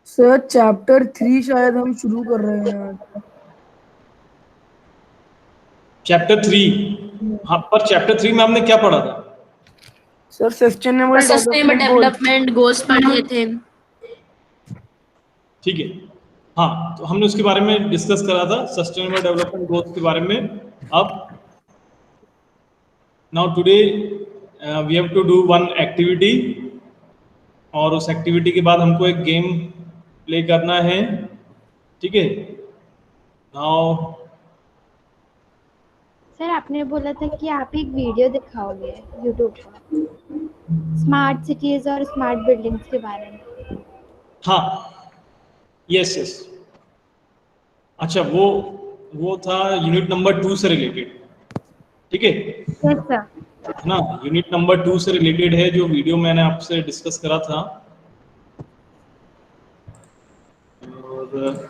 Sir chapter 3 शायद हम शुरू कर रहे हैं आज। चैप्टर 3? हाँ, पर चैप्टर 3 में हमने क्या पढ़ा था? Sir sustainable sustainable development goals पढ़े थे। ठीक है, हाँ, तो हमने उसके बारे में डिस्कस करा था, सस्टेनेबल डेवलपमेंट गोल्स के बारे में। अब now today we have to do one activity, और उस एक्टिविटी के बाद हमको एक गेम प्ले करना है। ठीक है, नाउ सर आपने बोला था कि आप एक वीडियो दिखाओगे यूट्यूब पर स्मार्ट सिटीज और स्मार्ट बिल्डिंग्स के बारे में। हाँ, यस यस, अच्छा, वो था यूनिट नंबर 2 से रिलेटेड। ठीक है, यस सर। है ना, यूनिट नंबर 2 से रिलेटेड है जो वीडियो मैंने आपसे डिस्कस करा था। और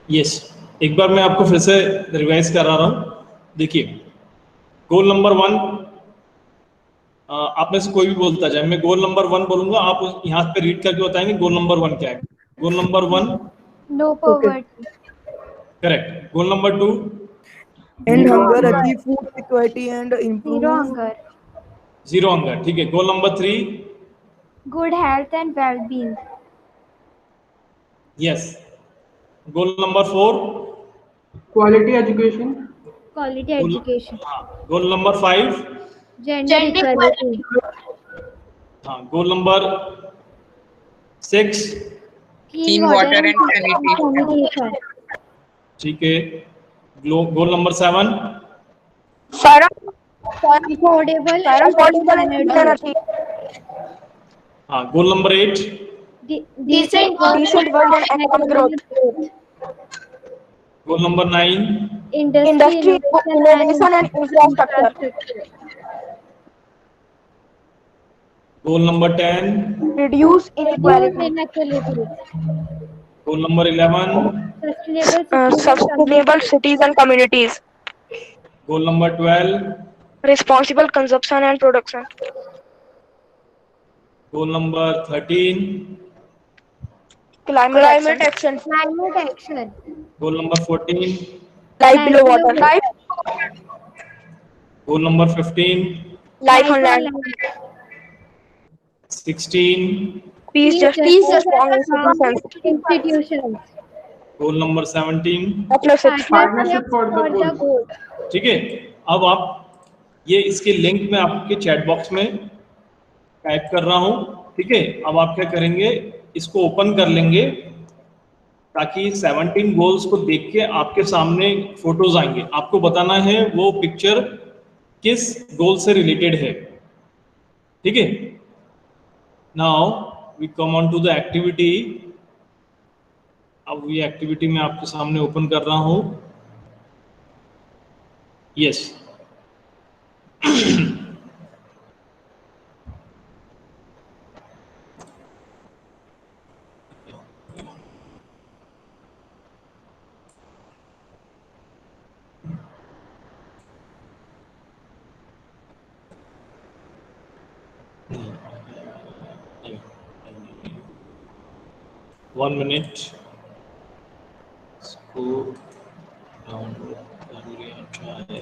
यस, एक बार मैं आपको फिर से रिवाइज करा रहा हूँ। देखिए, गोल नंबर 1, आप में से कोई भी बोलता जाए, मैं गोल नंबर 1 बोलूंगा, आप यहाँ पे रीड करके बताएंगे गोल नंबर 1 क्या है। Goal number 1, no poverty. Correct. Goal number 2, and zero hunger, hunger. Achieve food security and zero improve. Hunger. Zero hunger, ठीक है। Goal number 3, good health and well being. Yes. Goal number 4, quality education. Quality goal, education. हाँ, goal number 5, gender equality. हाँ, goal number 6, clean clean water water and and sanitation, sanitation. ठीक है। Goal number 7, affordable and clean energy. हाँ, goal number 8, decent work and economic growth. Goal number 9, industry innovation and infrastructure. Goal number 10, reduce inequality. Goal number 11, sustainable cities and communities. Goal number 12, responsible consumption and production. Goal number 13, climate action. Climate action. Goal number 14, life below water. Goal number 15, life on land. 16, peace justice and strong institutions. Goal number 17। Partnership for the for the goal. गोल। ठीक है, अब आप ये इसके link में आपके chat box में type कर रहा हूं। ठीक है, अब आप क्या करेंगे, इसको ओपन कर लेंगे ताकि 17 गोल्स को देख के आपके सामने फोटोज आएंगे। आपको बताना है वो पिक्चर किस गोल से रिलेटेड है। ठीक है, now we come on to the activity. अब ये एक्टिविटी मैं आपके सामने ओपन कर रहा हूं। यस, 1 minute, इसको डाउनलोड कर लिया जाए।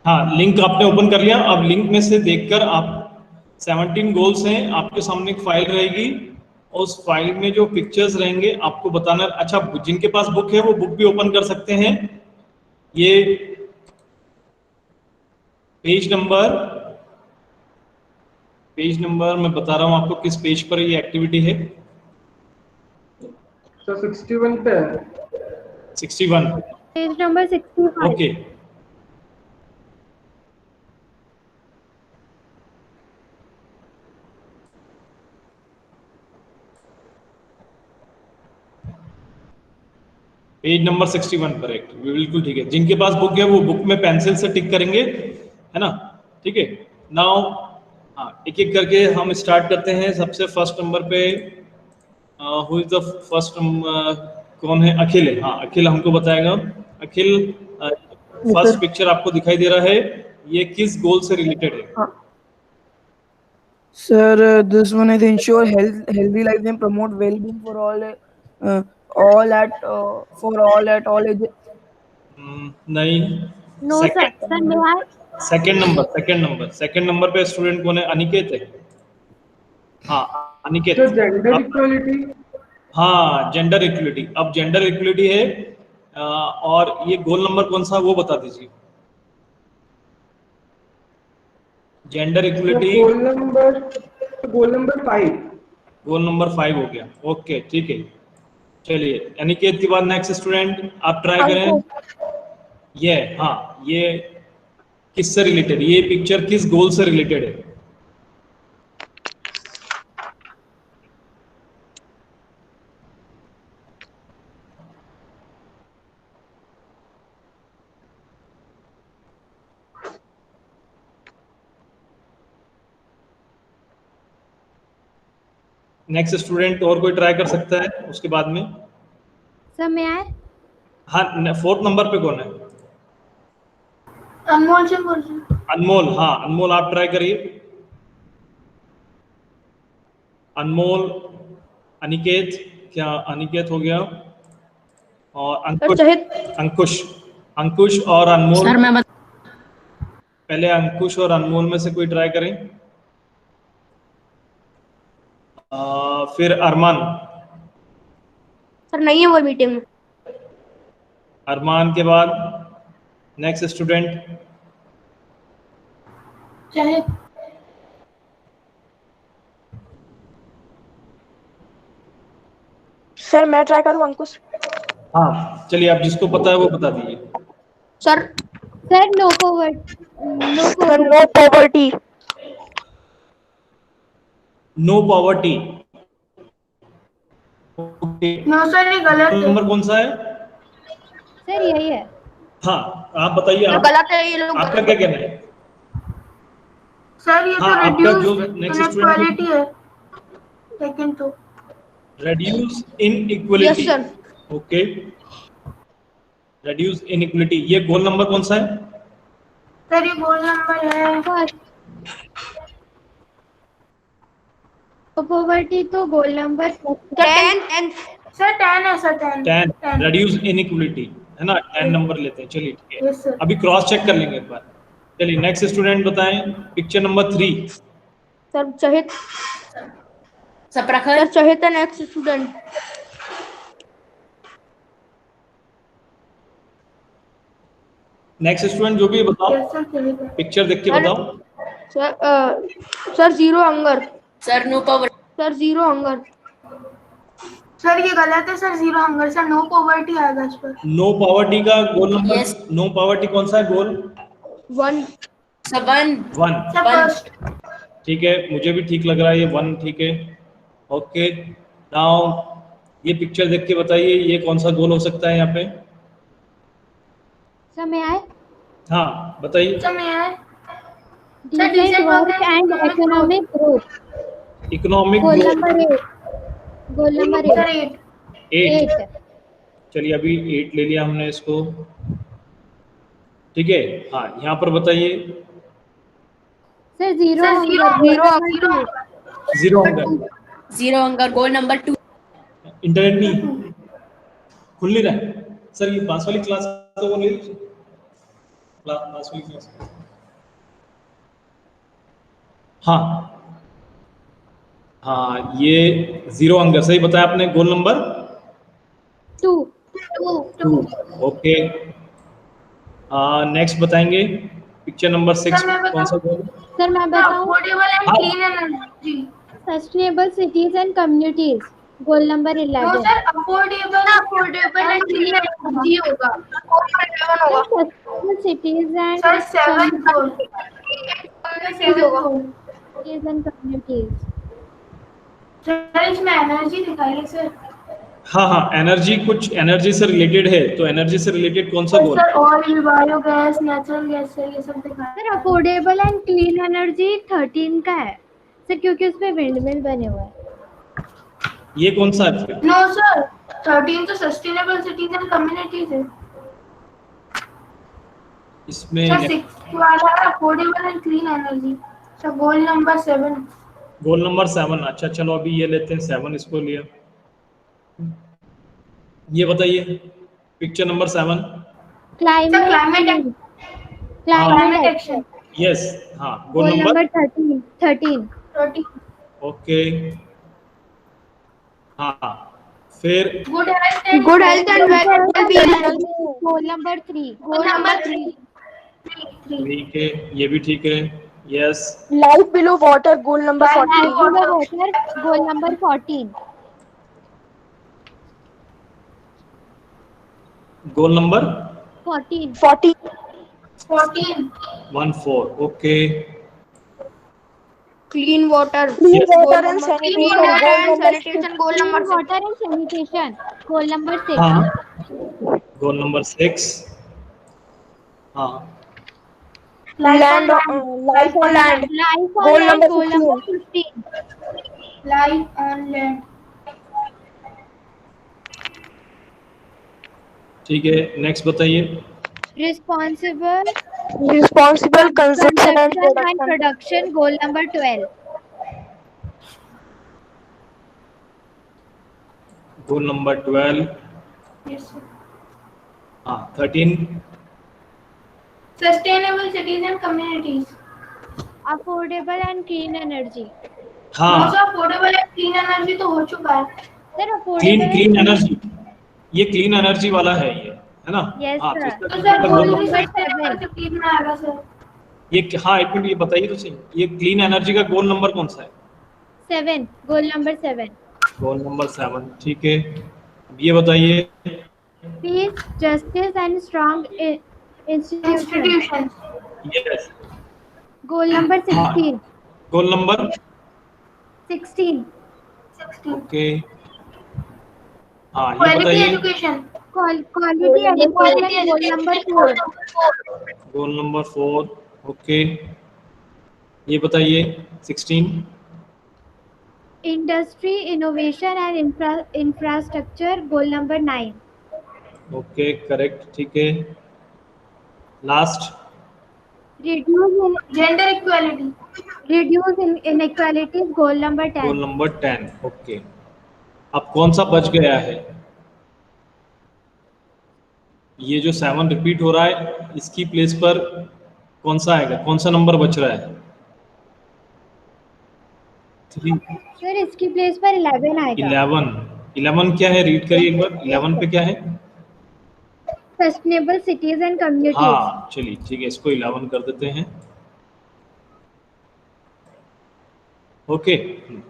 हाँ, लिंक आपने ओपन कर लिया। अब लिंक में से देखकर आप 17 गोल्स हैं, आपके सामने एक फाइल रहेगी, और उस फाइल में जो पिक्चर्स रहेंगे आपको बताना। अच्छा, जिनके पास बुक है वो बुक भी ओपन कर सकते हैं। ये पेज नंबर मैं बता रहा हूं आपको किस पेज पर ये एक्टिविटी है। तो 61 पे है। 61, page number 65। Okay. Page number 61 correct, बिल्कुल ठीक है। जिनके पास बुक है वो बुक में पेंसिल से टिक करेंगे, है ना, ठीक है। नाउ हाँ, एक एक करके हम स्टार्ट करते हैं। सबसे फर्स्ट नंबर पे हु इज द फर्स्ट, कौन है? अखिल है। हाँ, अखिल हमको बताएगा। अखिल, फर्स्ट पिक्चर आपको दिखाई दे रहा है, ये किस गोल से रिलेटेड है? Sir, this one is ensure healthy life and promote well-being for all at all ages. नहीं। No sir. Sir, may I? Second number पे स्टूडेंट कौन है? अनिकेत है। हाँ, अनिकेत। So gender equality. हाँ, जेंडर इक्वलिटी। अब जेंडर इक्वलिटी है, और ये गोल नंबर कौन सा वो बता दीजिए। जेंडर इक्वलिटी गोल नंबर 5. गोल नंबर 5 हो गया। ओके, ठीक है। चलिए, अनिकेत के बाद नेक्स्ट स्टूडेंट आप ट्राई करें। ये हाँ, ये किससे रिलेटेड? ये पिक्चर किस गोल से रिलेटेड है? नेक्स्ट स्टूडेंट और कोई ट्राई कर सकता है उसके बाद में? Sir, may I? हाँ, फोर्थ नंबर पे कौन है? अनमोल से बोल रहे। अनमोल। हाँ, अनमोल आप ट्राई करिए। अनमोल, अनिकेत, क्या अनिकेत हो गया? और अंकुश और अनमोल। सर मैं पहले अंकुश और अनमोल में से कोई ट्राई करें। फिर अरमान। सर नहीं है वो मीटिंग में। अरमान के बाद नेक्स्ट स्टूडेंट। चाहे सर मैं ट्राई करूँ अंकुश? हाँ, चलिए, आप जिसको पता है वो बता दीजिए। Sir Sir, no poverty. No sir poverty. No poverty. No poverty. No sir ये गलत है। नंबर कौन सा है? Sir, यही है. हाँ, आप बताइए। आप गलत है ये लोग। आपका क्या कहना है? सर ये तो हाँ, आपका जो रिड्यूस नेक्स्ट इनइक्वालिटी है, लेकिन तो reduce inequality. Yes sir. Okay, reduce inequality, ये गोल नंबर कौन सा है? सर ये गोल नंबर है। First. Poverty तो गोल नंबर 10 सर 10 है सर 10। 10 रेड्यूस इन इक्वलिटी है ना, 10 नंबर लेते हैं। चलिए, ठीक है, यस सर। अभी क्रॉस चेक कर लेंगे एक बार। चलिए, नेक्स्ट स्टूडेंट बताएं पिक्चर नंबर 3। सर चहित। सप्रखर सर चहित है नेक्स्ट स्टूडेंट। नेक्स्ट स्टूडेंट जो भी बताओ, यस सर चलेगा। पिक्चर देख के बताओ। Sir zero hunger. Sir no power. Sir zero hunger. Sir ये गलत है sir, zero hunger. Sir no poverty आएगा इस पर। नो पॉवर्टी का goal number Yes. No poverty कौन सा है गोल? 1। सर 1। 1। Sir first. ठीक है, मुझे भी ठीक लग रहा है ये 1, ठीक है। ओके, नाउ ये पिक्चर देख के बताइए ये कौन सा गोल हो सकता है यहाँ पे? Sir, may I? हाँ, बताइए। सर मैं है Decent work and economic growth. Economic goal number 8. Goal number sir 8. 8। 8. चलिए, अभी 8 ले लिया हमने इसको, ठीक है। हाँ, यहाँ पर बताइए। Sir, zero. Zero hunger. Zero hunger goal number 2। Internet नहीं खुल नहीं रहा है सर। ये पास वाली क्लास तो वो ले लीजिए, पास वाली क्लास। हाँ हाँ, ये जीरो अंगर सही बताया आपने। Goal number 2. 2। ओके, नेक्स्ट बताएंगे पिक्चर नंबर 6 सर, मैं कौन सा गोल? Sir, मैं बताऊं? अफोर्डेबल एंड हाँ। Clean energy. Sustainable cities and communities. Goal number no 11. Sir affordable and clean energy होगा। Sustainable cities and sir 7 goal. communities. Sir इसमें energy दिखाइए सर। हाँ हाँ, एनर्जी, कुछ एनर्जी से रिलेटेड है, तो एनर्जी से रिलेटेड कौन सा goal? Sir oil, biogas, natural gas है, ये सब दिखाया। Sir affordable and clean energy 13 का है सर, क्योंकि उसमें विंडमिल बने हुए हैं। ये कौन सा है फिर? नो सर, 13 तो सस्टेनेबल सिटीज एंड कम्युनिटीज है इसमें सर। 6 वाला है affordable and clean energy sir, goal number 7। Goal number 7। अच्छा चलो अभी ये लेते हैं 7, इसको लिया। ये बताइए picture number 7। Sir climate climate action. Yes, हाँ गोल गोल नंबर नंबर 13 13 ओके। हाँ फिर good health and Good health and well-being. Goal number 3 goal number 3। ठीक है, ये भी ठीक है। Yes, Life below water. Goal number 14. Water goal number 14 goal number 14 14. 14 okay. Clean water. Clean Goal Clean number water and sanitation, goal number 6। Water and sanitation goal number 6 हाँ goal number 6। हाँ Land. Life on land. Life Goal on number goal number 15 life on land. ठीक है, next बताइए। Responsible Responsible consumption and and production. Production goal number 12 goal number 12। हाँ 13। Sustainable cities and communities. Affordable and clean energy हाँ affordable and clean energy तो हो चुका है। Sir clean affordable energy, ये क्लीन एनर्जी वाला है ये, है ना? Yes, हाँ तो sir. इसका तो कितना सर गोल गोल नंबर? सस्टेनेबल सिटीज में आएगा सर। ये हाँ एक मिनट, ये बताइए तो सही, ये क्लीन एनर्जी का गोल नंबर कौन सा है? 7 गोल नंबर 7 गोल नंबर 7 ठीक है। अब ये बताइए। Peace justice and strong institution institution. Yes, goal number 16 goal number 16 okay. हाँ ये क्वालिटी बताइए। Education. Quality education goal number 4 goal number 4 okay. ये बताइए 16। Industry innovation and infrastructure goal number 9 okay correct ठीक है। Last reduce gender equality. Inequalities goal number goal 10 number 10 okay. अब कौन सा बच गया है? ये जो 7 रिपीट हो रहा है, इसकी प्लेस पर कौन सा आएगा? कौन सा नंबर बच रहा है? 3। सर इसकी प्लेस पर 11 आएगा 11 क्या है? रीड करिए एक बार। 11 पे क्या है? सस्टेनेबल सिटीज एंड कम्युनिटीज हाँ चलिए ठीक है, इसको 11 कर देते हैं। ओके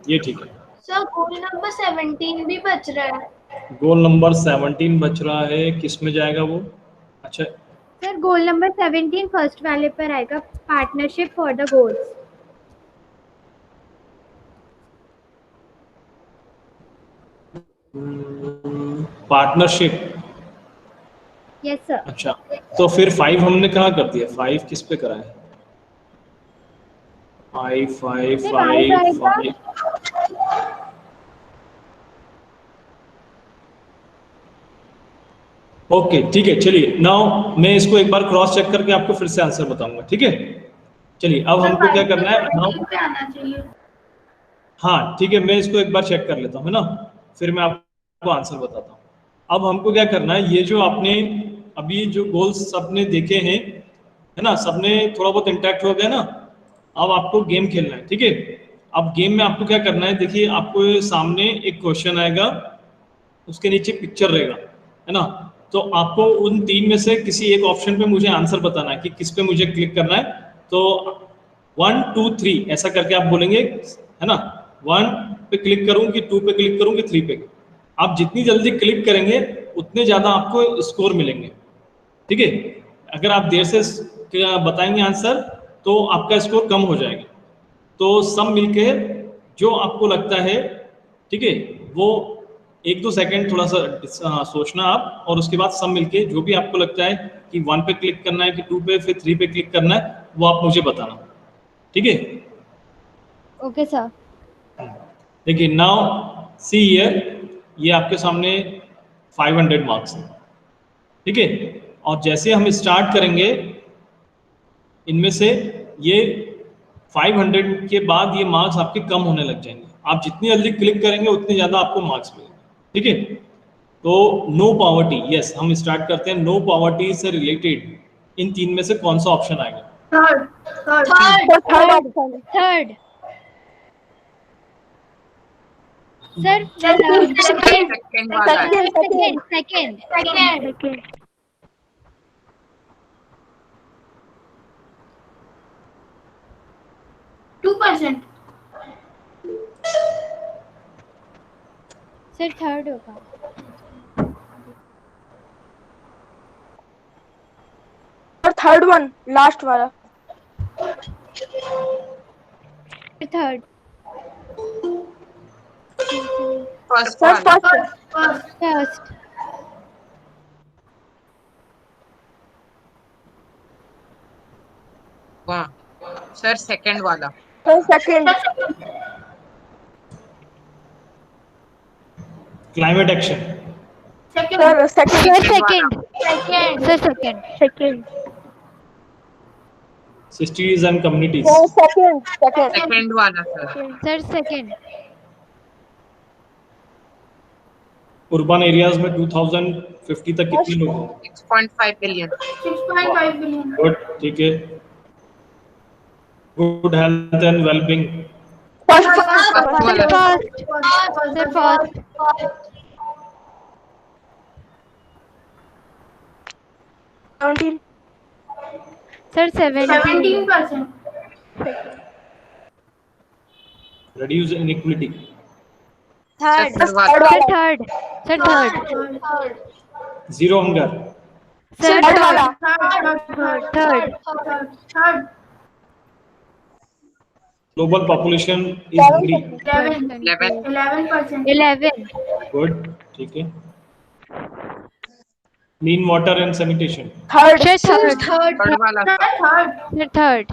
ये ठीक है। सर गोल नंबर 17 भी बच रहा है। गोल नंबर 17 बच रहा है, किस में जाएगा वो? अच्छा सर गोल नंबर 17 फर्स्ट वाले पर आएगा, partnership for the goals. Partnership. Yes sir. अच्छा तो फिर 5 हमने कहाँ कर दिया? 5 किस पे करा है? 5 5 फिर 5 आएगा। 5 ओके ठीक है। चलिए नाउ मैं इसको एक बार क्रॉस चेक करके आपको फिर से आंसर बताऊंगा, ठीक है? चलिए अब हमको क्या करना है नाउ? पे आना चाहिए। हाँ ठीक है, मैं इसको एक बार चेक कर लेता हूँ, है ना? फिर मैं आपको आंसर बताता हूँ। अब हमको क्या करना है, ये जो आपने अभी जो गोल्स सबने देखे हैं, है ना, सबने थोड़ा बहुत इंटैक्ट हो गया ना। अब आपको गेम खेलना है, ठीक है? अब गेम में आपको क्या करना है, देखिए आपको सामने एक क्वेश्चन आएगा, उसके नीचे पिक्चर रहेगा, है ना? तो आपको उन 3 में से किसी एक ऑप्शन पे मुझे आंसर बताना है कि किस पे मुझे क्लिक करना है। तो 1 2 3 ऐसा करके आप बोलेंगे, है ना? 1 पे क्लिक करूं कि 2 पे क्लिक करूं कि 3 पे? आप जितनी जल्दी क्लिक करेंगे उतने ज्यादा आपको स्कोर मिलेंगे, ठीक है? अगर आप देर से बताएंगे आंसर तो आपका स्कोर कम हो जाएगा। तो सब मिलके जो आपको लगता है, ठीक है, वो 1-2 सेकंड थोड़ा सा सोचना आप, और उसके बाद सब मिलके जो भी आपको लगता है कि 1 पे क्लिक करना है कि 2 पे, फिर 3 पे क्लिक करना है, वो आप मुझे बताना, ठीक है? Okay sir. देखिए नाउ सी हियर, ये आपके सामने 500 मार्क्स है, ठीक है? और जैसे हम स्टार्ट करेंगे, इनमें से ये 500 के बाद ये मार्क्स आपके कम होने लग जाएंगे। आप जितनी जल्दी क्लिक करेंगे उतने ज़्यादा आपको मार्क्स मिलेंगे, ठीक है? तो नो पॉवर्टी, यस, हम स्टार्ट करते हैं। नो पॉवर्टी से रिलेटेड इन 3 में से कौन सा ऑप्शन आएगा? Third third Third option. Third sir. Second वाला है। सेकंड। 2%। सर थर्ड होगा। Third one, last वाला. थर्ड। फर्स्ट Sir, वाला। first. फर्स्ट। वाह सर, सेकंड वाला। Sir, second. Climate action, second Sir, second. Sir second. Sir second. Second. Cities and communities, Sir, second. Second. Second वाला sir. Sir second. Urban areas में 2050 तक कितने लोग हैं? 6.5 billion. 6.5 billion. Good, ठीक है। Good health and wellbeing, First. First वाला। Sir first. 17. Sir 17%। 17%। reduce inequality, Third. Sir, वाला। Sir third. Sir third. zero hunger, sir Third वाला. Third global population is hungry, 11%। 11। good, ठीक है। clean water and sanitation, Third. Sir third. Third वाला sir. Third sir third.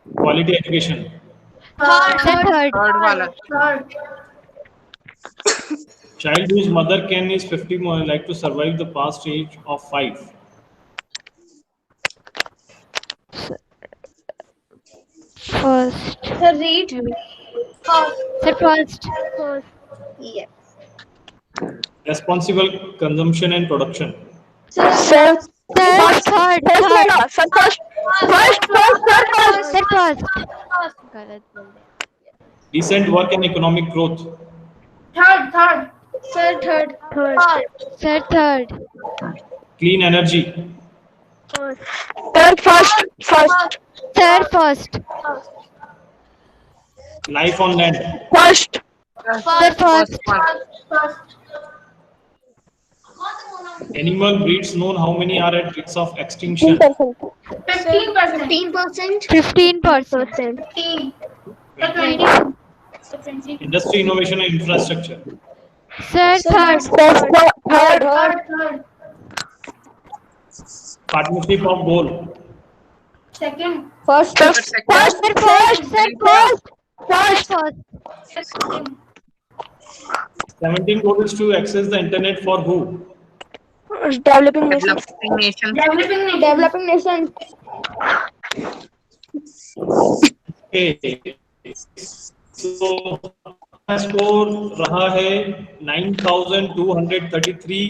quality education, sir third. Third वाला। Third child whose mother can is 50 more like to survive the past age of 5, first. Sir, read. Sir first. Yes. responsible consumption and production, Sir. Sir First. Third. First वाला. Sir, first. First. Sir first. गलत बोल दिया। decent work and economic growth, third Sir, third. Sir third. clean energy, Sir, first. Sir first. life on land, First. Sir first. First animal breeds known how many are at risk of extinction, 15%। 15%। 20%। industry innovation and infrastructure, sir third. Third. Third partnership of goal, second First. First. First. 17 goal is to access the internet for who? Developing nations. Developing nation. Okay. So score रहा है 9233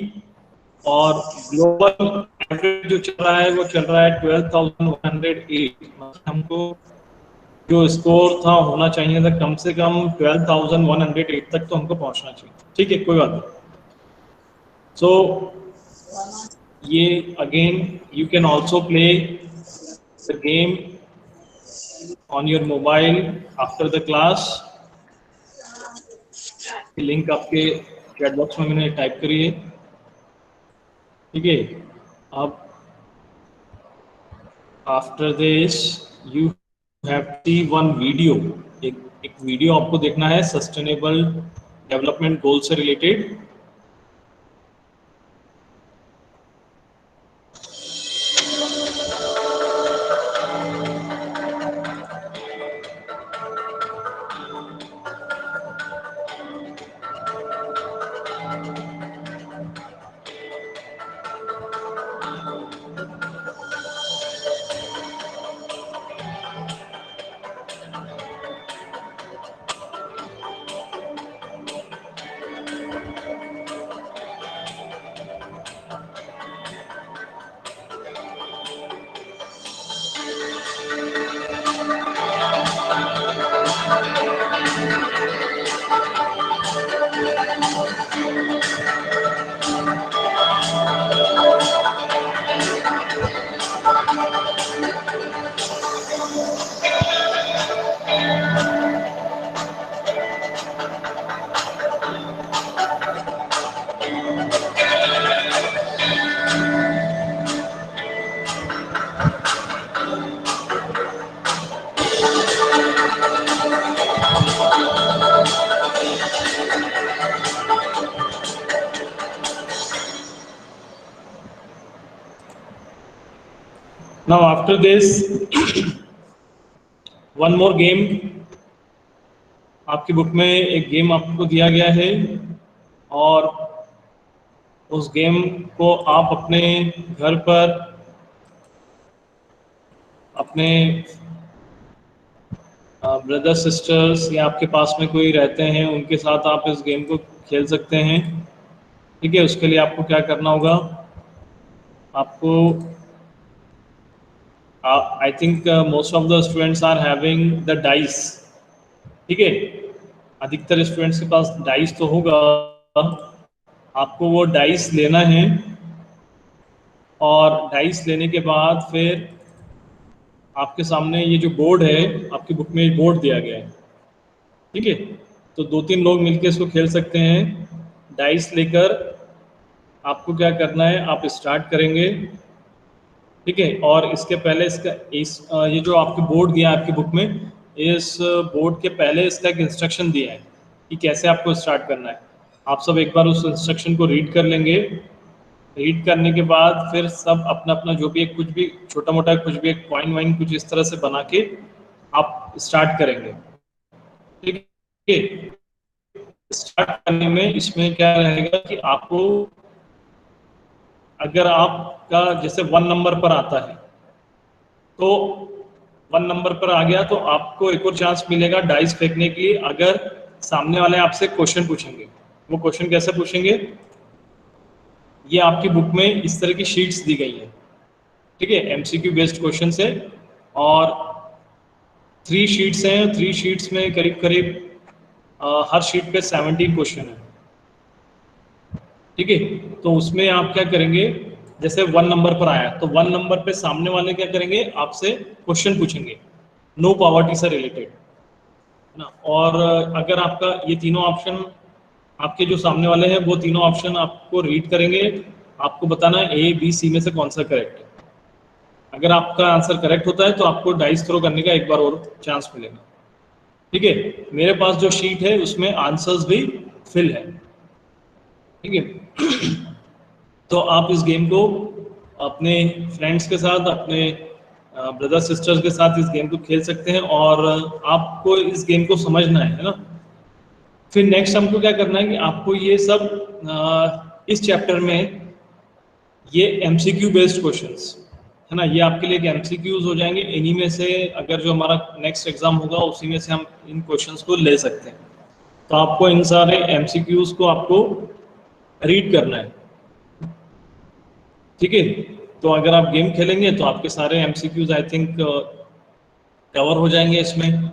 और global average जो चल रहा है वो चल रहा है 12108। हमको जो स्कोर था होना चाहिए था कम से कम 12108 तक तो हमको पहुंचना चाहिए, ठीक है, कोई बात नहीं। सो ये again you can also play the game on your mobile after the class, link आपके चैट बॉक्स में मैंने टाइप करी है, ठीक है। अब after this you have see one video, एक वीडियो आपको देखना है, सस्टेनेबल डेवलपमेंट गोल से related. Now after this one more game, आपकी बुक में एक गेम आपको दिया गया है और उस गेम को आप अपने घर पर अपने ब्रदर सिस्टर्स या आपके पास में कोई रहते हैं उनके साथ आप इस गेम को खेल सकते हैं। ठीक है, उसके लिए आपको क्या करना होगा, आपको I think most of the students are having the dice. ठीक है, अधिकतर स्टूडेंट्स के पास डाइस तो होगा, आपको वो डाइस लेना है और डाइस लेने के बाद फिर आपके सामने ये जो बोर्ड है, आपकी बुक में बोर्ड दिया गया है। ठीक है, तो 2-3 लोग मिलकर इसको खेल सकते हैं। डाइस लेकर आपको क्या करना है, आप स्टार्ट करेंगे। ठीक है, और इसके पहले ये जो आपके बोर्ड दिया है आपकी बुक में, इस बोर्ड के पहले इसका एक इंस्ट्रक्शन दिया है कि कैसे आपको स्टार्ट करना है। आप सब एक बार उस इंस्ट्रक्शन को रीड कर लेंगे। रीड करने के बाद फिर सब अपना अपना जो भी एक कुछ भी छोटा मोटा कुछ भी एक कॉइन वाइन कुछ इस तरह से बना के आप स्टार्ट करेंगे। ठीक है, स्टार्ट करने में इसमें क्या रहेगा कि आपको, अगर आपका जैसे 1 नंबर पर आता है तो 1 नंबर पर आ गया तो आपको एक और चांस मिलेगा डाइस फेंकने के लिए, अगर सामने वाले आपसे क्वेश्चन पूछेंगे। वो क्वेश्चन कैसे पूछेंगे, ये आपकी बुक में इस तरह की शीट्स दी गई है। ठीक है, एमसीक्यू बेस्ड क्वेश्चन है और 3 शीट्स हैं। 3 शीट्स में करीब करीब हर शीट पे 17 क्वेश्चन है। ठीक है, तो उसमें आप क्या करेंगे, जैसे 1 नंबर पर आया तो 1 नंबर पे सामने वाले क्या करेंगे, आपसे क्वेश्चन पूछेंगे नो पॉवर्टी से रिलेटेड, है ना। और अगर आपका ये तीनों ऑप्शन आपके जो सामने वाले हैं वो तीनों ऑप्शन आपको रीड करेंगे, आपको बताना है ए बी सी में से कौन सा करेक्ट है। अगर आपका आंसर करेक्ट होता है तो आपको डाइस थ्रो करने का एक बार और चांस मिलेगा। ठीक है, मेरे पास जो शीट है उसमें आंसर्स भी फिल है। ठीक है, तो आप इस गेम को अपने फ्रेंड्स के साथ, अपने ब्रदर सिस्टर्स के साथ इस गेम को खेल सकते हैं और आपको इस गेम को समझना है ना। फिर नेक्स्ट हमको क्या करना है कि आपको ये सब इस चैप्टर में ये एमसीक्यू बेस्ड क्वेश्चंस है ना, ये आपके लिए एमसीक्यूज हो जाएंगे। इन्हीं में से अगर जो हमारा नेक्स्ट एग्जाम होगा उसी में से हम इन क्वेश्चंस को ले सकते हैं। तो आपको इन सारे एमसीक्यूज को आपको रीड करना है। ठीक है, तो अगर आप गेम खेलेंगे तो आपके सारे एमसीक्यूज आई थिंक कवर हो जाएंगे इसमें।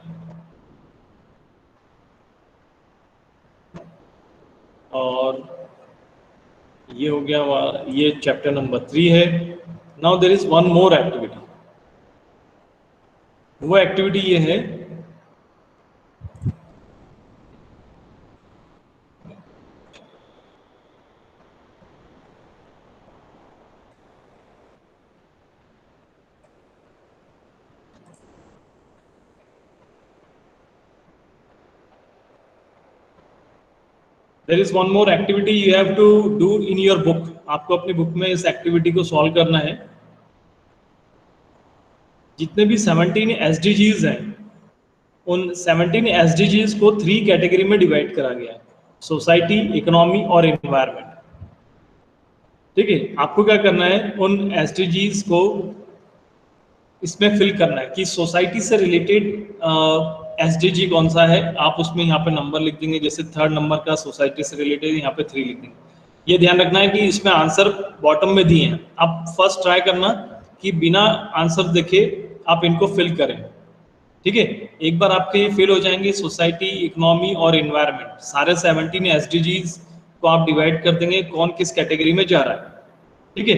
और ये हो गया, ये चैप्टर नंबर 3 है। Now there is one more activity. वो एक्टिविटी ये है, there is one more activity you have to do in your book. आपको अपनी बुक में इस एक्टिविटी को सॉल्व करना है। जितने भी 17 SDGs हैं, उन 17 SDGs को 3 कैटेगरी में डिवाइड करा गया है, सोसाइटी, इकोनॉमी और एनवायरनमेंट। ठीक है, आपको क्या करना है, उन SDGs को इसमें फिल करना है कि सोसाइटी से रिलेटेड SDG कौन सा है। आप उसमें यहाँ पे नंबर लिख देंगे, जैसे 3rd नंबर का सोसाइटी से रिलेटेड यहाँ पे 3 लिख देंगे। ये ध्यान रखना है कि इसमें आंसर बॉटम में दिए हैं। आप फर्स्ट ट्राई करना कि बिना आंसर देखे आप इनको फिल करें। ठीक है, एक बार आपके ये फिल हो जाएंगे, सोसाइटी, इकोनॉमी और एनवायरनमेंट, सारे 17 SDGs को आप डिवाइड कर देंगे कौन किस कैटेगरी में जा रहा है। ठीक है,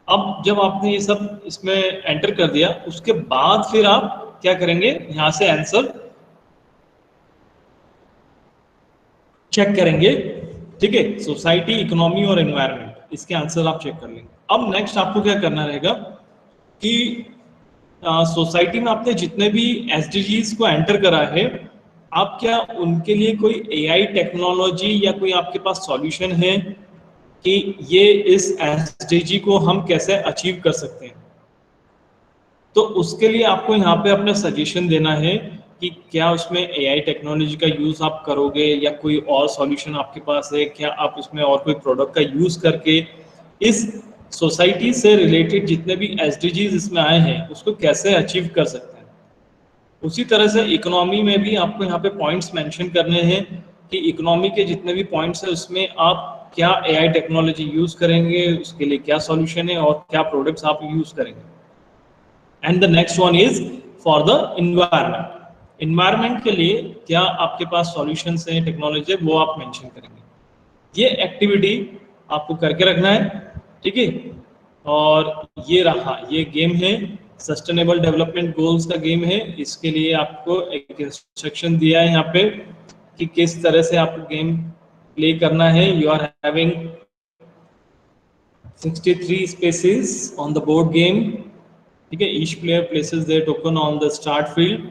अब जब आपने ये सब इसमें एंटर कर दिया, उसके बाद फिर आप क्या करेंगे, यहाँ से आंसर चेक करेंगे। ठीक है, सोसाइटी, इकोनॉमी और एनवायरनमेंट, इसके आंसर आप चेक कर लेंगे। अब नेक्स्ट आपको क्या करना रहेगा कि सोसाइटी में आपने जितने भी SDGs को एंटर करा है, आप क्या उनके लिए कोई AI टेक्नोलॉजी या कोई आपके पास सॉल्यूशन है कि ये इस SDG को हम कैसे अचीव कर सकते हैं। तो उसके लिए आपको यहाँ पे अपना सजेशन देना है कि क्या उसमें AI टेक्नोलॉजी का यूज आप करोगे या कोई और सॉल्यूशन आपके पास है, क्या आप उसमें और कोई प्रोडक्ट का यूज करके इस सोसाइटी से रिलेटेड जितने भी SDGs इसमें आए हैं उसको कैसे अचीव कर सकते हैं। उसी तरह से इकोनॉमी में भी आपको यहाँ पे पॉइंट्स मेंशन करने हैं कि इकोनॉमी के जितने भी पॉइंट्स हैं उसमें आप क्या AI टेक्नोलॉजी यूज करेंगे, उसके लिए क्या सॉल्यूशन है और क्या प्रोडक्ट्स आप यूज करेंगे। And the next one is for the environment. Environment के लिए क्या आपके पास सॉल्यूशंस हैं, टेक्नोलॉजी है, वो आप मेंशन करेंगे। ये एक्टिविटी आपको करके रखना है। ठीक है, और ये रहा, ये गेम है, सस्टेनेबल डेवलपमेंट गोल्स का गेम है। इसके लिए आपको एक इंस्ट्रक्शन दिया है यहाँ पे कि किस तरह से आपको गेम प्ले करना है। You are having 63 spaces on the board game. ठीक है, each player places their token on the start field.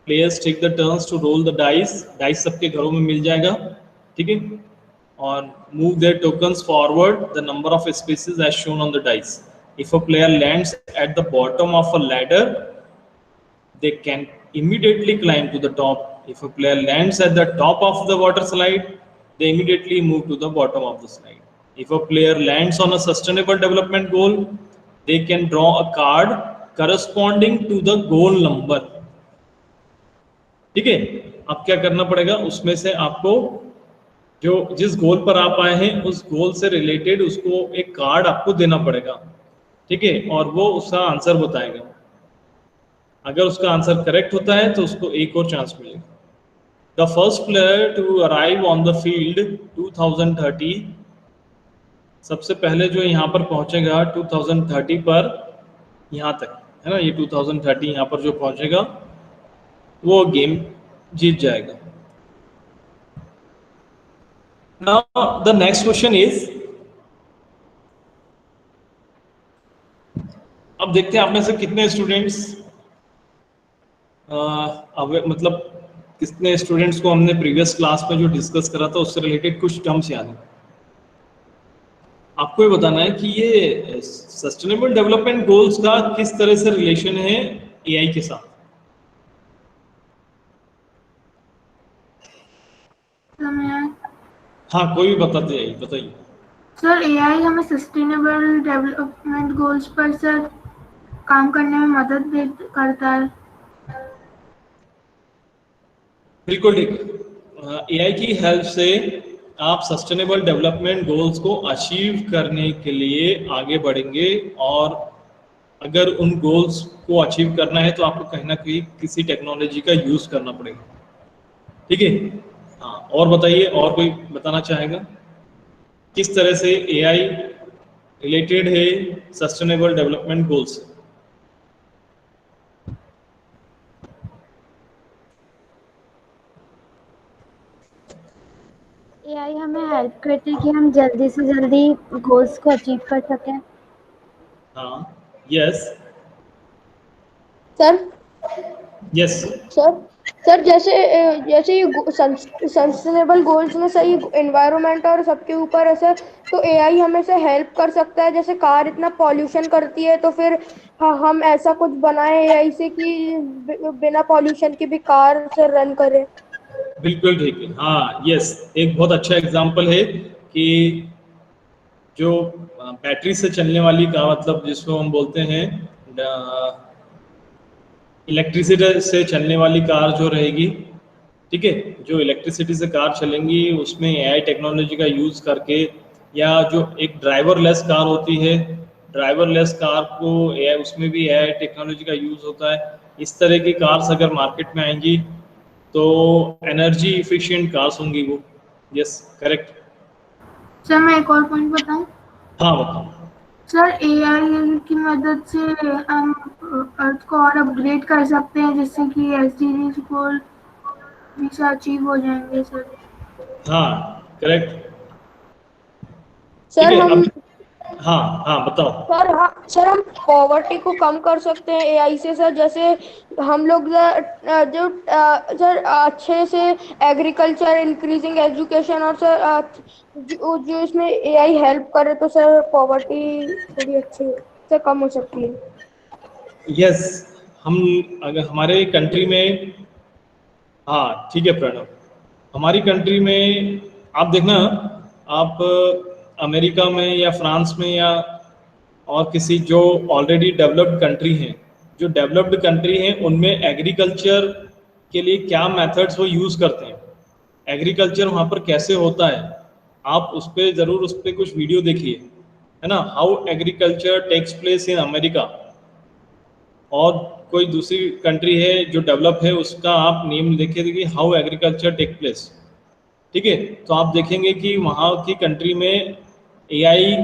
Players take the turns to roll the dice. Dice सबके घरों में मिल जाएगा। ठीक है, और move their tokens forward the number of spaces as shown on the dice. If a player lands at the bottom of a ladder, they can immediately climb to the top. If a player lands at the top of the water slide, they immediately move to the bottom of the slide. If a player lands on a sustainable development goal, they can draw a card corresponding to the goal number. ठीक है, अब क्या करना पड़ेगा, उसमें से आपको जो जिस गोल पर आप आए हैं उस गोल से रिलेटेड उसको एक कार्ड आपको देना पड़ेगा। ठीक है, और वो उसका आंसर बताएगा। अगर उसका आंसर करेक्ट होता है तो उसको एक और चांस मिलेगा। The first player to arrive on the field 2030, सबसे पहले जो यहाँ पर पहुंचेगा 2030 पर, यहाँ तक है ना, ये 2030 यहाँ पर जो पहुंचेगा वो गेम जीत जाएगा। Now the next question is, अब देखते हैं आप में से कितने स्टूडेंट्स मतलब कितने स्टूडेंट्स को हमने प्रीवियस क्लास में जो डिस्कस करा था उससे रिलेटेड कुछ टर्म्स याद है। आपको ये बताना है कि ये सस्टेनेबल डेवलपमेंट गोल्स का किस तरह से रिलेशन है AI के साथ। हाँ, कोई भी बताते जाइए, बताइए। सर AI हमें सस्टेनेबल डेवलपमेंट गोल्स पर सर काम करने में मदद करता है। बिल्कुल ठीक। AI की हेल्प से आप सस्टेनेबल डेवलपमेंट गोल्स को अचीव करने के लिए आगे बढ़ेंगे, और अगर उन गोल्स को अचीव करना है तो आपको कहीं ना कहीं किसी टेक्नोलॉजी का यूज करना पड़ेगा। ठीक है, हाँ, और बताइए, और कोई बताना चाहेगा किस तरह से AI रिलेटेड है सस्टेनेबल डेवलपमेंट गोल्स? AI हमें हेल्प करती है कि हम जल्दी से जल्दी गोल्स को अचीव कर सकें। हाँ, yes sir yes sir sir जैसे जैसे ये सस्टेनेबल गोल्स में सही एनवायरनमेंट और सबके ऊपर ऐसे, तो एआई हमें से हेल्प कर सकता है। जैसे कार इतना पॉल्यूशन करती है, तो फिर हम ऐसा कुछ बनाए एआई से कि बिना पॉल्यूशन के भी कार से रन करे। बिल्कुल ठीक है, हाँ यस, एक बहुत अच्छा एग्जांपल है कि जो बैटरी से चलने वाली कार, मतलब जिसको हम बोलते हैं इलेक्ट्रिसिटी से चलने वाली कार जो रहेगी, ठीक है, जो इलेक्ट्रिसिटी से कार चलेंगी उसमें एआई टेक्नोलॉजी का यूज़ करके, या जो एक ड्राइवरलेस कार होती है, ड्राइवरलेस कार को एआई, उसमें भी एआई टेक्नोलॉजी का यूज़ होता है। इस तरह की कार्स अगर मार्केट में आएंगी तो एनर्जी इफिशिएंट कार्स होंगी वो। Yes correct. सर मैं एक और पॉइंट बताऊं? हाँ बताओ। सर एआई की मदद से हम अर्थ को और अपग्रेड कर सकते हैं, जिससे कि एसडीजी गोल भी से अचीव हो जाएंगे सर। हाँ करेक्ट, ठीक सर है। हम अब हाँ हाँ बताओ। सर हम पॉवर्टी को कम कर सकते हैं एआई से सर। जैसे हम लोग जो सर अच्छे से एग्रीकल्चर, इंक्रीजिंग एजुकेशन, और सर जो इसमें एआई हेल्प करे, तो सर पॉवर्टी थोड़ी अच्छी से कम हो सकती है। यस, हम अगर हमारे कंट्री में, हाँ ठीक है प्रणव, हमारी कंट्री में आप देखना, आप अमेरिका में या फ्रांस में या और किसी जो ऑलरेडी डेवलप्ड कंट्री हैं, जो डेवलप्ड कंट्री हैं उनमें एग्रीकल्चर के लिए क्या मेथड्स वो यूज़ करते हैं, एग्रीकल्चर वहाँ पर कैसे होता है, आप उस पर ज़रूर, उस पर कुछ वीडियो देखिए, है ना, how agriculture takes place in America. और कोई दूसरी कंट्री है जो डेवलप है, उसका आप नेम देखिए, हाउ एग्रीकल्चर टेक प्लेस, ठीक है, तो आप देखेंगे कि वहाँ की कंट्री में एआई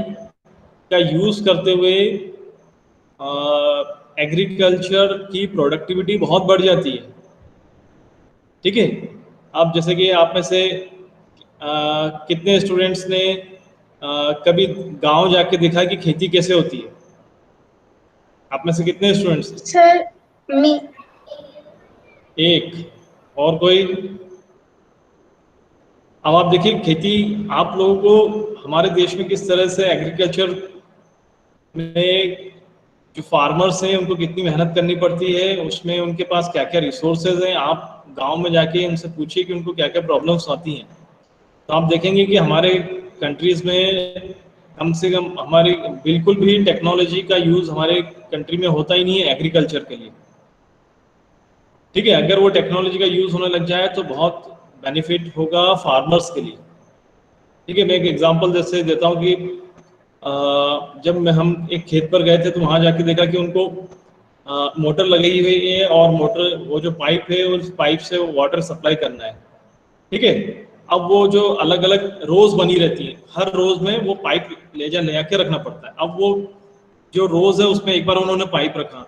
का यूज़ करते हुए एग्रीकल्चर की प्रोडक्टिविटी बहुत बढ़ जाती है, ठीक है। अब जैसे कि आप में से कितने स्टूडेंट्स ने कभी गांव जाके देखा कि खेती कैसे होती है? आप में से कितने स्टूडेंट्स? सर मी एक, और कोई? अब आप देखिए खेती, आप लोगों को हमारे देश में किस तरह से एग्रीकल्चर में जो फार्मर्स हैं उनको कितनी मेहनत करनी पड़ती है, उसमें उनके पास क्या क्या रिसोर्सेज हैं। आप गांव में जाके उनसे पूछिए कि उनको क्या क्या प्रॉब्लम्स आती हैं, तो आप देखेंगे कि हमारे कंट्रीज में कम से कम हमारी बिल्कुल भी टेक्नोलॉजी का यूज़ हमारे कंट्री में होता ही नहीं है एग्रीकल्चर के लिए, ठीक है। अगर वो टेक्नोलॉजी का यूज़ होने लग जाए तो बहुत बेनिफिट होगा फार्मर्स के लिए, ठीक है। मैं एक एग्जांपल जैसे देता हूँ कि जब हम एक खेत पर गए थे तो वहाँ जाके देखा कि उनको मोटर लगी हुई है, और मोटर, वो जो पाइप है उस पाइप से वाटर सप्लाई करना है, ठीक है। अब वो जो अलग अलग रोज बनी रहती है, हर रोज में वो पाइप ले आके रखना पड़ता है। अब वो जो रोज है उसमें एक बार उन्होंने पाइप रखा,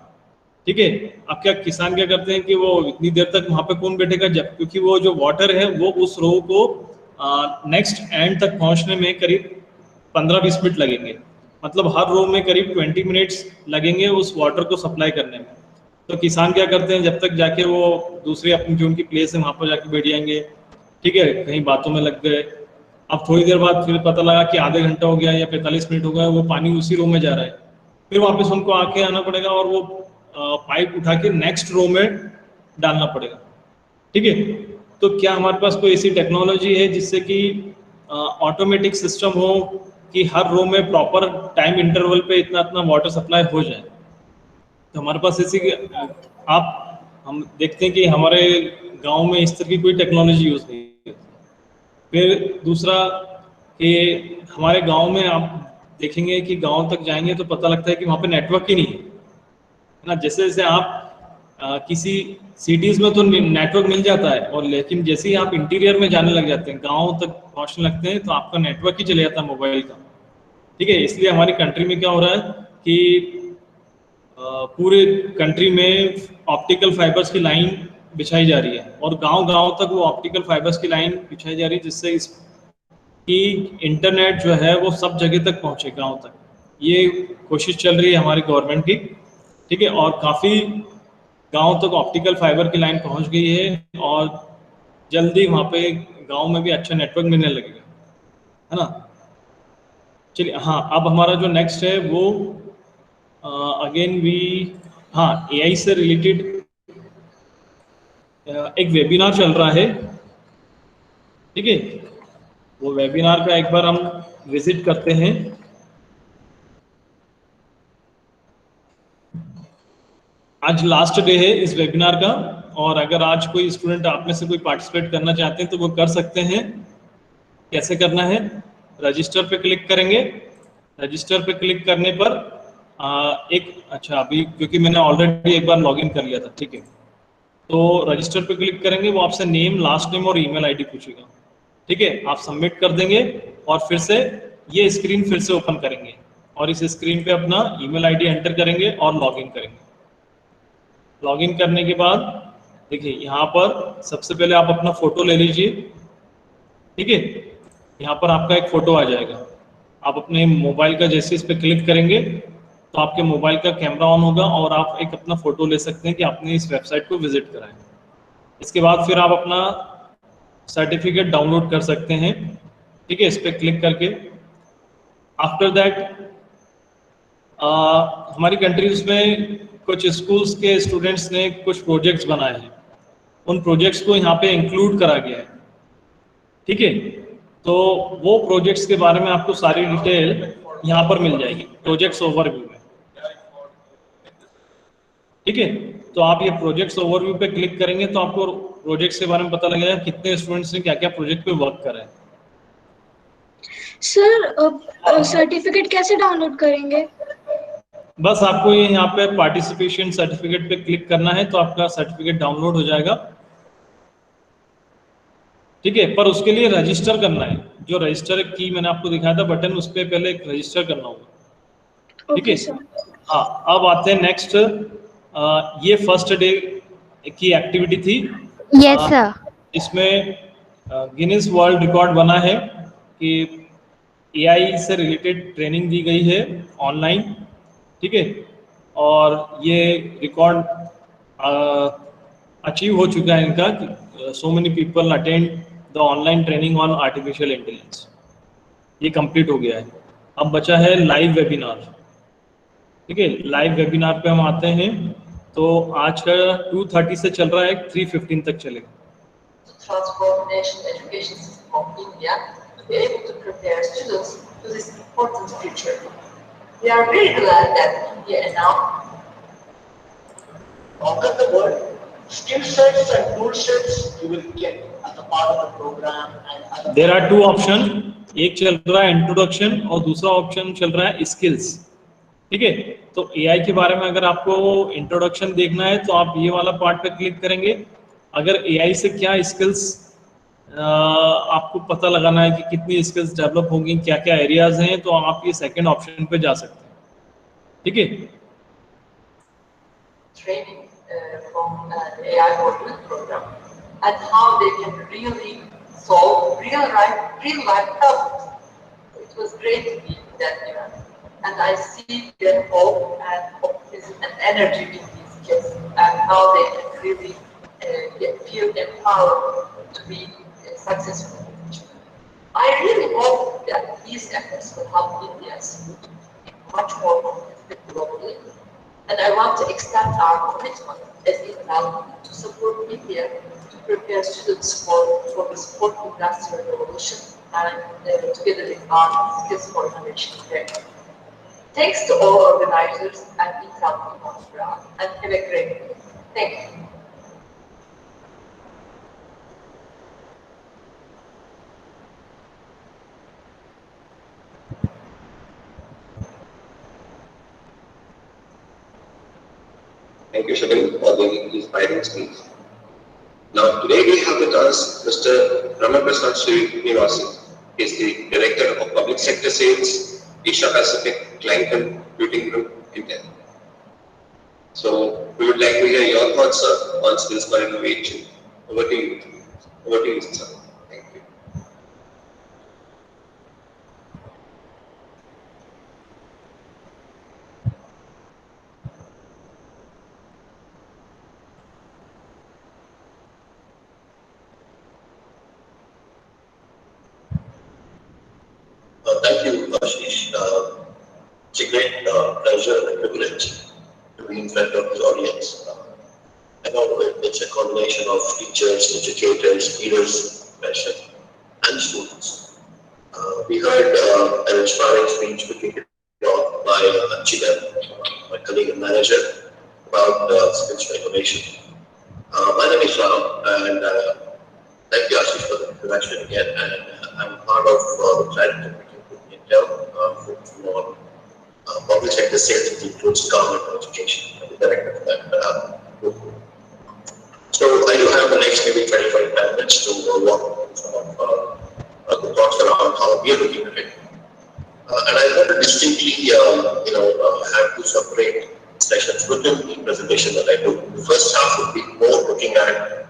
ठीक है। अब क्या किसान क्या करते हैं कि वो इतनी देर तक वहां पे कौन बैठेगा, जब, क्योंकि वो जो वाटर है वो उस रो को नेक्स्ट एंड तक पहुंचने में करीब 15-20 मिनट लगेंगे, मतलब हर रो में करीब 20 मिनट्स लगेंगे उस वाटर को सप्लाई करने में। तो किसान क्या करते हैं, जब तक जाके वो दूसरी अपनी जो उनकी प्लेस है वहां पर जाके बैठ जाएंगे, ठीक है, कहीं बातों में लग गए। अब थोड़ी देर बाद फिर पता लगा कि आधे घंटा हो गया या 45 मिनट हो गया, वो पानी उसी रो में जा रहा है, फिर वापस उनको आके आना पड़ेगा और वो पाइप उठा के नेक्स्ट रो में डालना पड़ेगा, ठीक है। तो क्या हमारे पास कोई ऐसी टेक्नोलॉजी है जिससे कि ऑटोमेटिक सिस्टम हो कि हर रो में प्रॉपर टाइम इंटरवल पे इतना इतना वाटर सप्लाई हो जाए? तो हमारे पास ऐसी, हम देखते हैं कि हमारे गांव में इस तरह की कोई टेक्नोलॉजी यूज़ नहीं है। फिर दूसरा कि हमारे गांव में आप देखेंगे कि गांव तक जाएंगे तो पता लगता है कि वहाँ पे नेटवर्क ही नहीं है ना। जैसे जैसे आप किसी सिटीज़ में तो नेटवर्क मिल जाता है, और लेकिन जैसे ही आप इंटीरियर में जाने लग जाते हैं, गाँव तक पहुँचने लगते हैं, तो आपका नेटवर्क ही चले जाता है मोबाइल का, ठीक है। इसलिए हमारी कंट्री में क्या हो रहा है कि पूरे कंट्री में ऑप्टिकल फाइबर्स की लाइन बिछाई जा रही है, और गांव-गांव तक वो ऑप्टिकल फाइबर्स की लाइन बिछाई जा रही है, जिससे कि इंटरनेट जो है वो सब जगह तक पहुंचे, गांव तक। ये कोशिश चल रही है हमारी गवर्नमेंट की, ठीक है। और काफ़ी गांव तक ऑप्टिकल फाइबर की लाइन पहुंच गई है और जल्दी वहां पे गांव में भी अच्छा नेटवर्क मिलने लगेगा, है ना। चलिए, हाँ, अब हमारा जो नेक्स्ट है वो अगेन वी, हाँ, एआई से रिलेटेड एक वेबिनार चल रहा है, ठीक है। वो वेबिनार का एक बार हम विजिट करते हैं। आज लास्ट डे है इस वेबिनार का, और अगर आज कोई स्टूडेंट आप में से कोई पार्टिसिपेट करना चाहते हैं तो वो कर सकते हैं। कैसे करना है? रजिस्टर पे क्लिक करेंगे। रजिस्टर पे क्लिक करने पर अच्छा, अभी क्योंकि मैंने ऑलरेडी एक बार लॉगिन कर लिया था, ठीक है, तो रजिस्टर पे क्लिक करेंगे, वो आपसे नेम, लास्ट नेम और ईमेल आईडी पूछेगा, ठीक है। आप सबमिट कर देंगे और फिर से ये स्क्रीन फिर से ओपन करेंगे और इस स्क्रीन पे अपना ईमेल आईडी एंटर करेंगे और लॉगिन करेंगे। लॉगिन करने के बाद देखिए यहाँ पर सबसे पहले आप अपना फोटो ले लीजिए, ठीक है। यहाँ पर आपका एक फोटो आ जाएगा। आप अपने मोबाइल का जैसे इस पर क्लिक करेंगे तो आपके मोबाइल का कैमरा ऑन होगा और आप एक अपना फोटो ले सकते हैं कि आपने इस वेबसाइट को विजिट करा है। इसके बाद फिर आप अपना सर्टिफिकेट डाउनलोड कर सकते हैं, ठीक है, इस पर क्लिक करके। आफ्टर दैट हमारी कंट्रीज में कुछ स्कूल्स के स्टूडेंट्स ने कुछ प्रोजेक्ट्स बनाए हैं, उन प्रोजेक्ट्स को यहाँ पे इंक्लूड करा गया है, ठीक है। तो वो प्रोजेक्ट्स के बारे में आपको सारी डिटेल यहाँ पर मिल जाएगी प्रोजेक्ट्स ओवरव्यू में, ठीक है। तो आप ये प्रोजेक्ट्स ओवरव्यू पे क्लिक करेंगे तो आपको प्रोजेक्ट्स के बारे में पता लगेगा कितने स्टूडेंट्स ने क्या क्या प्रोजेक्ट पे वर्क करा है। सर सर्टिफिकेट कैसे डाउनलोड करेंगे? बस आपको ये यहाँ पे पार्टिसिपेशन सर्टिफिकेट पे क्लिक करना है तो आपका सर्टिफिकेट डाउनलोड हो जाएगा, ठीक है। पर उसके लिए रजिस्टर करना है। जो रजिस्टर की मैंने आपको दिखाया था बटन, उस पर पहले रजिस्टर करना होगा, ठीक है। हाँ, अब आते हैं नेक्स्ट। ये फर्स्ट डे की एक्टिविटी थी। Yes sir. इसमें गिनीज वर्ल्ड रिकॉर्ड बना है कि एआई से रिलेटेड ट्रेनिंग दी गई है ऑनलाइन, ठीक है। और ये रिकॉर्ड अचीव हो चुका है इनका। So many people attend the online training on artificial intelligence, ये कंप्लीट हो गया है। अब बचा है लाइव वेबिनार, ठीक है। लाइव वेबिनार पे हम आते हैं। तो आज का 2:30 से चल रहा है, 3:15 तक चलेगा। Transform national education system of India to be able to prepare students to this important future. We are very glad that India announced conquer the world. Skill sets and tool sets you will get as a part of the program. And There are two options, एक चल रहा है introduction और दूसरा option चल रहा है skills, ठीक है। तो एआई के बारे में अगर आपको इंट्रोडक्शन देखना है तो आप ये वाला पार्ट पे क्लिक करेंगे। अगर एआई से क्या स्किल्स आपको पता लगाना है कि कितनी स्किल्स डेवलप होंगी, क्या क्या एरियाज हैं, तो आप ये सेकंड ऑप्शन पे जा सकते हैं, ठीक है। training from the AI modular program and how they can really solve real life problems. It was great to be in that event, and I see their hope and optimism and energy in these kids and how they can really feel empowered to be successful. I really hope that these efforts will help Indians be much more competitive globally. And I want to extend our commitment as Intel to support India to prepare students for this fourth industrial revolution and together with our skills for innovation training. Thanks to all organizers and Intel team on the ground, and have a great day. Thank you. Thank you, Shagun, for the inspiring speech. Now, today we have with us Mr. Ramaprasad Srinivasan. He is the Director of Public Sector Sales, Asia Pacific Client Computing Group, India. So, we would like to hear your thoughts, sir, on skills for innovation. Over to you. Over to you, sir. Thank you. Thank you, Ashish. It's a great pleasure and privilege to be in front of the audience. I know it's a combination of teachers, educators, leaders, profession, and students. We heard an inspiring speech between by Anchita, my colleague and manager, about skills for innovation. My name is Ram, and thank you, Ashish, for the introduction again. And I'm part of the Climate Technical Intel, focusing on public sector sales, which includes government and education. I'm the director for that group. So I do have the next maybe 20-25 minutes to walk through some of the thoughts around how we are looking at it. And I want to distinctly, have two separate sessions within the presentation that I do. The first half would be more looking at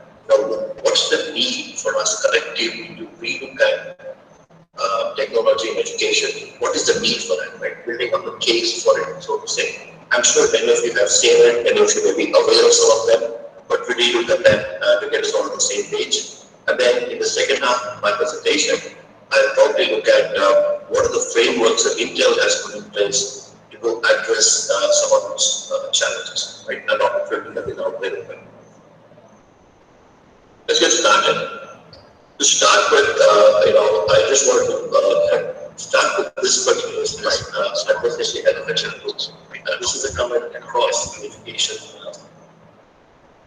what's the need for us collectively to relook at technology and education. What is the need for that, right? Building up a case for it, so to say. I'm sure many of you have seen it, many of you may be aware of some of them, but we relook at them to get us all on the same page. And then in the second half of my presentation, I'll probably look at what are the frameworks that Intel has put in place to go address some of those challenges, right? And opportunity that is out there. Let's get started. To start with, I just want to start with this particular slide. Start with this elementary rules. This is a comment across education.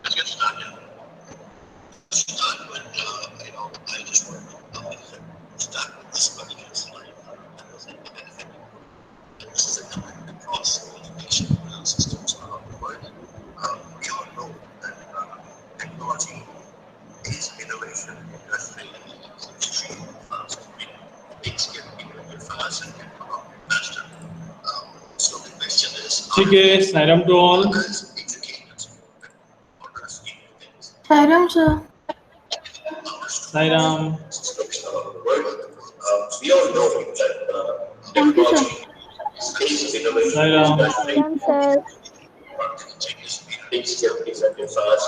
Let's get started. Start with, I just want to start with this particular slide. This is a comment across education systems around the world. We all know that technology is innovation, industry, extremely fast. Things get innovated fast and get faster. So the question is, ठीक है, Sairam to all. Sairam sir. Sairam. We all know that Thank you, sir. technology is innovation. Sairam. Sairam, sir. Things get innovated fast.